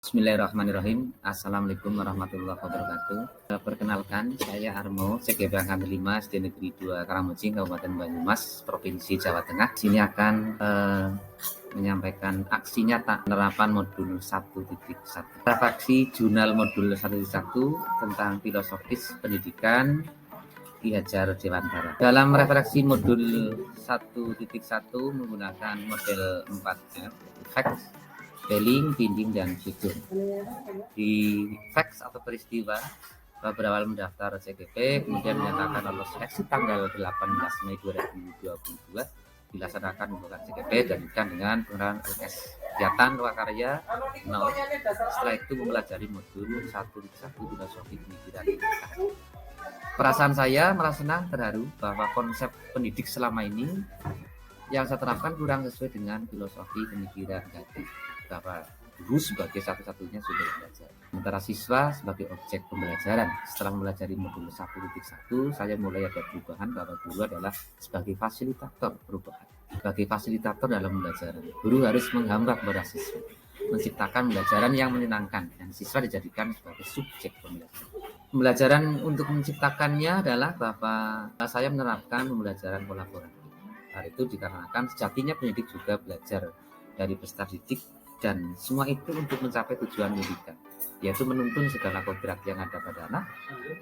Bismillahirrahmanirrahim. Assalamualaikum warahmatullahi wabarakatuh. Perkenalkan, saya Armo, CGP Angkatan 5 SD Negeri 2 Karamucing, Kabupaten Banyumas, Provinsi Jawa Tengah. Sini akan menyampaikan aksi nyata penerapan modul 1.1. Redaksi jurnal modul 1.1 tentang filosofis pendidikan Ki Hajar Dewantara. Dalam refleksi modul 1.1 menggunakan model 4F, facts, spelling, bimbing, dan figur. Di facts atau peristiwa, berawal mendaftar CGP, kemudian menyatakan lolos seleksi tanggal 18 Mei 2022, dilaksanakan pembukaan CGP dan dengan penggunaan LKS kegiatan prakarya 0. Setelah itu mempelajari modul 1.1 filosofi pemikiran. Perasaan saya merasa senang, terharu bahwa konsep pendidik selama ini yang saya terapkan kurang sesuai dengan filosofi pemikiran Gandhi, bahwa guru sebagai satu-satunya sumber belajar, sementara siswa sebagai objek pembelajaran. Setelah mempelajari modul 1.1, saya mulai ada perubahan bahwa guru adalah sebagai fasilitator perubahan, sebagai fasilitator dalam pembelajaran. Guru harus menghamba kepada siswa, menciptakan pembelajaran yang menyenangkan, dan siswa dijadikan sebagai subjek pembelajaran. Pembelajaran untuk menciptakannya adalah bahwa saya menerapkan pembelajaran kolaboratif. Hal itu dikarenakan sejatinya pendidik juga belajar dari peserta didik, dan semua itu untuk mencapai tujuan pendidikan, yaitu menuntun segala kodrat yang ada pada anak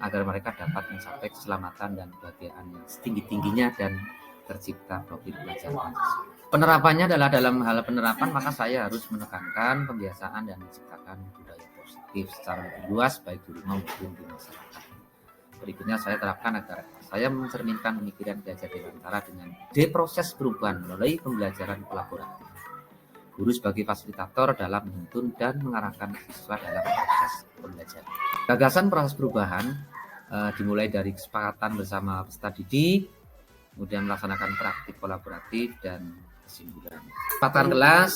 agar mereka dapat mencapai keselamatan dan kebahagiaan yang setinggi-tingginya dan tercipta profil belajar Pancasila. Penerapannya adalah dalam hal penerapan, maka saya harus menekankan pembiasaan dan menciptakan budaya positif secara lebih luas baik di rumah maupun di masyarakat. Berikutnya saya terapkan agar saya mencerminkan pemikiran Ki Hajar Dewantara dengan proses perubahan melalui pembelajaran kolaboratif. Guru sebagai fasilitator dalam menuntun dan mengarahkan siswa dalam proses pembelajaran. Gagasan proses perubahan dimulai dari kesepakatan bersama peserta didik, kemudian melaksanakan praktik kolaboratif dan kesimpulan. Kesepakatan kelas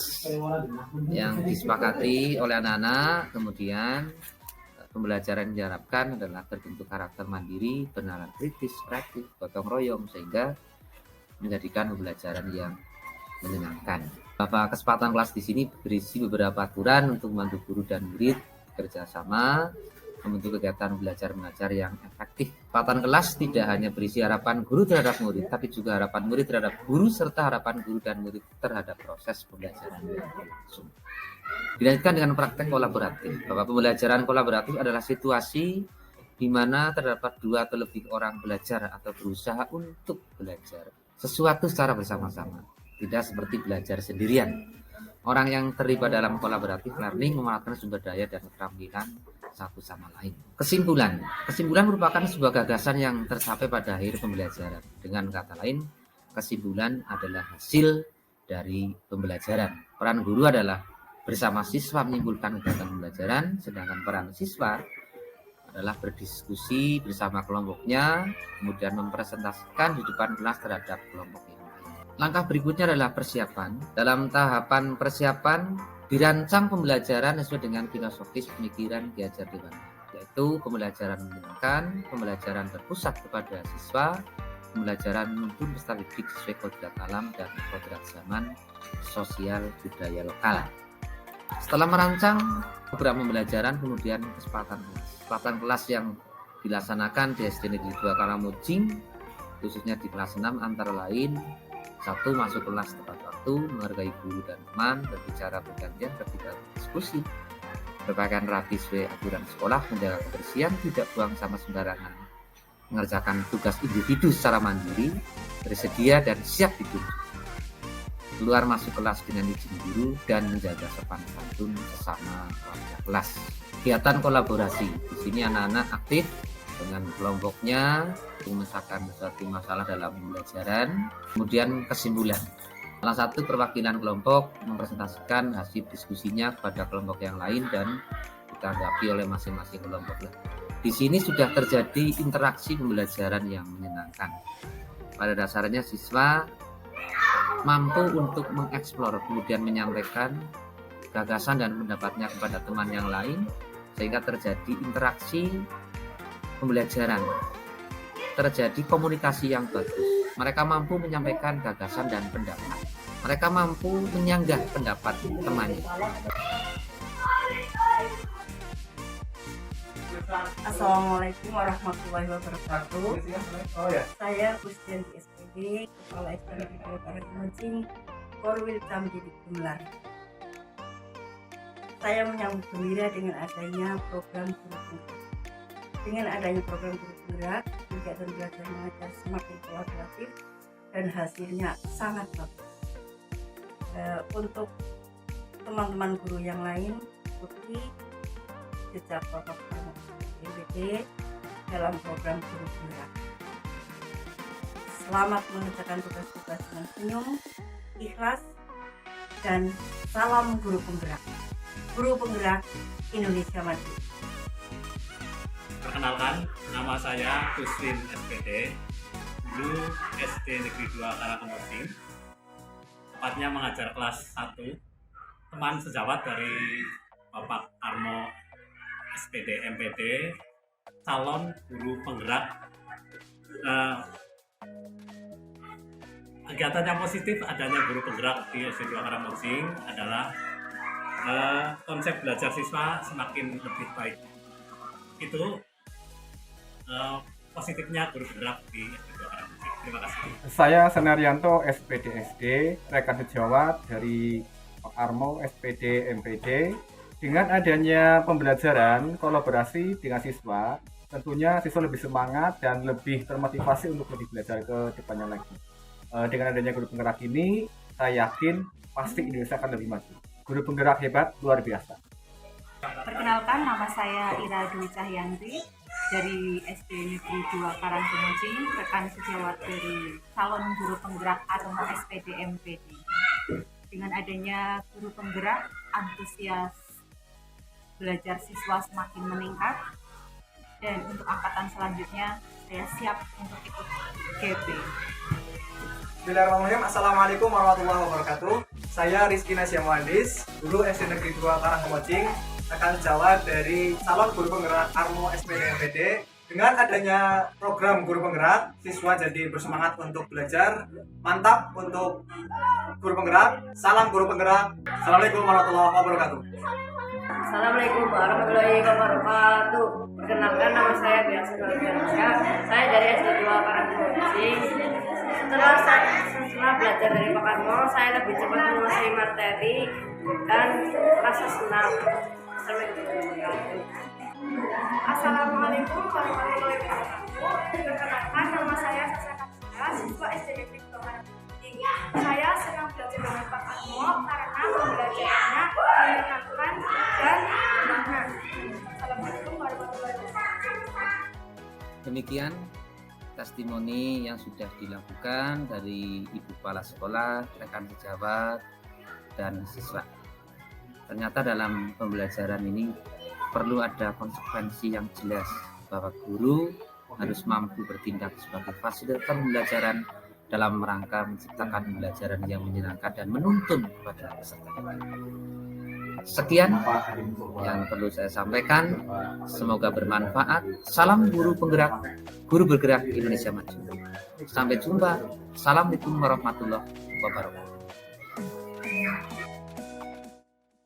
yang disepakati oleh anak-anak, kemudian pembelajaran yang diharapkan adalah berbentuk karakter mandiri, benaran kritis, kreatif, gotong royong, sehingga menjadikan pembelajaran yang menyenangkan. Beberapa kesepakatan kelas di sini berisi beberapa aturan untuk membantu guru dan murid bekerjasama membentuk kegiatan belajar mengajar yang efektif. Kesepakatan kelas tidak hanya berisi harapan guru terhadap murid, tapi juga harapan murid terhadap guru serta harapan guru dan murid terhadap proses pembelajaran yang berlangsung. Dilanjutkan dengan praktek kolaboratif, bahwa pembelajaran kolaboratif adalah situasi di mana terdapat dua atau lebih orang belajar atau berusaha untuk belajar sesuatu secara bersama-sama, tidak seperti belajar sendirian. Orang yang terlibat dalam kolaboratif learning memanfaatkan sumber daya dan keterampilan satu sama lain. Kesimpulan merupakan sebuah gagasan yang tercapai pada akhir pembelajaran. Dengan kata lain, kesimpulan adalah hasil dari pembelajaran. Peran guru adalah bersama siswa menyimpulkan kegiatan pembelajaran, sedangkan peran siswa adalah berdiskusi bersama kelompoknya, kemudian mempresentasikan di depan kelas terhadap kelompok yang lain. Langkah berikutnya adalah persiapan. Dalam tahapan persiapan, dirancang pembelajaran sesuai dengan filosofis pemikiran Ki Hajar Dewantara, yaitu pembelajaran menyenangkan, pembelajaran berpusat kepada siswa, pembelajaran menuntun peserta didik sesuai kodrat alam dan kodrat zaman sosial budaya lokal. Setelah merancang program pembelajaran, kemudian kesepakatan kelas yang dilaksanakan di SD Negeri 2 Karamucing, khususnya di kelas 6, antara lain: 1. Masuk kelas tepat waktu, menghargai guru dan teman, berbicara bergantian ketika diskusi, berpakaian rapi sesuai aturan sekolah, menjaga kebersihan, tidak buang sampah sembarangan, mengerjakan tugas individu secara mandiri, bersedia dan siap ditunjuk, keluar masuk kelas dengan izin guru, dan menjaga sopan santun sesama warga kelas. Kegiatan kolaborasi, di sini anak-anak aktif dengan kelompoknya memecahkan suatu masalah dalam pembelajaran. Kemudian kesimpulan, salah satu perwakilan kelompok mempresentasikan hasil diskusinya kepada kelompok yang lain dan ditanggapi oleh masing-masing kelompok. Di sini sudah terjadi interaksi pembelajaran yang menyenangkan. Pada dasarnya siswa mampu untuk mengeksplor, kemudian menyampaikan gagasan dan pendapatnya kepada teman yang lain, sehingga terjadi interaksi pembelajaran, terjadi komunikasi yang bagus. Mereka mampu menyampaikan gagasan dan pendapat. Mereka mampu menyanggah pendapat temannya. Assalamualaikum warahmatullahi wabarakatuh. Saya Kusdianti SPD, Kepala SDN Negeri Karangamucing, Korwil Camdidik Gumelar. Saya menyambut gembira dengan adanya program Guru Penggerak. Dengan adanya program Guru Penggerak, kegiatan belajar mengajar semakin kolaboratif dan hasilnya sangat bagus. Untuk teman-teman guru yang lain, ikuti jejak Bapak MPD dalam program Guru Penggerak. Selamat mengerjakan tugas-tugas dengan senyum, ikhlas, dan salam Guru Penggerak. Guru Penggerak Indonesia Maju. Perkenalkan, nama saya Kuswin SPD, guru SD Negeri 2 Karangamucing, tepatnya mengajar kelas 1, teman sejawat dari Bapak Armo SPD MPD, calon guru penggerak. Kegiatan yang positif adanya guru penggerak di SD 2 Karangamucing adalah konsep belajar siswa semakin lebih baik. Itu positifnya guru penggerak di SD 2 Karangamucing. Terima kasih. Saya Senaryanto SPD SD, rekan sejawat dari Pak Armo SPD MPD. Dengan adanya pembelajaran kolaborasi dengan siswa, tentunya siswa lebih semangat dan lebih termotivasi untuk lebih belajar ke depannya lagi. Dengan adanya guru penggerak ini, saya yakin pasti Indonesia akan lebih maju. Guru penggerak hebat, luar biasa. Perkenalkan, nama saya Ira Dwi Cahyanti dari SD Negeri 2 Karangamucing, rekan sejawat dari calon guru penggerak Armo SPD MPD. Dengan adanya guru penggerak, antusias belajar siswa semakin meningkat, dan untuk angkatan selanjutnya saya siap untuk ikut GB. Bismillahirrahmanirrahim. Assalamualaikum warahmatullahi wabarakatuh. Saya Rizky Nasya Muhandis, guru SD Negeri 2 Karangamucing, rekan sejawat dari calon guru penggerak Armo SPD MPD. Dengan adanya program guru penggerak, siswa jadi bersemangat untuk belajar. Mantap untuk guru penggerak. Salam guru penggerak. Assalamualaikum warahmatullahi wabarakatuh. Assalamualaikum warahmatullahi wabarakatuh. Perkenalkan, nama saya Biasa Nurdiansyah. Saya dari SD 2 Karangamucing. Setelah belajar dari Pak Armo, saya lebih cepat menguasai materi dan rasa senang. Assalamualaikum warahmatullahi wabarakatuh. Perkenalkan, nama saya Sasa Kapsula, siswa SD Negeri 2 Karangamucing. Saya senang belajar dengan Pak Armo karena pembelajarannya menyenangkan dan menyenangkan. Assalamualaikum warahmatullahi wabarakatuh. Demikian testimoni yang sudah dilakukan dari Ibu Kepala Sekolah, rekan sejawat, dan siswa. Ternyata dalam pembelajaran ini perlu ada konsekuensi yang jelas bahwa guru harus mampu bertindak sebagai fasilitator pembelajaran dalam rangka menciptakan pembelajaran yang menyenangkan dan menuntun kepada peserta. Sekian yang perlu saya sampaikan. Semoga bermanfaat. Salam guru penggerak, guru bergerak Indonesia Maju. Sampai jumpa. Assalamualaikum warahmatullahi wabarakatuh.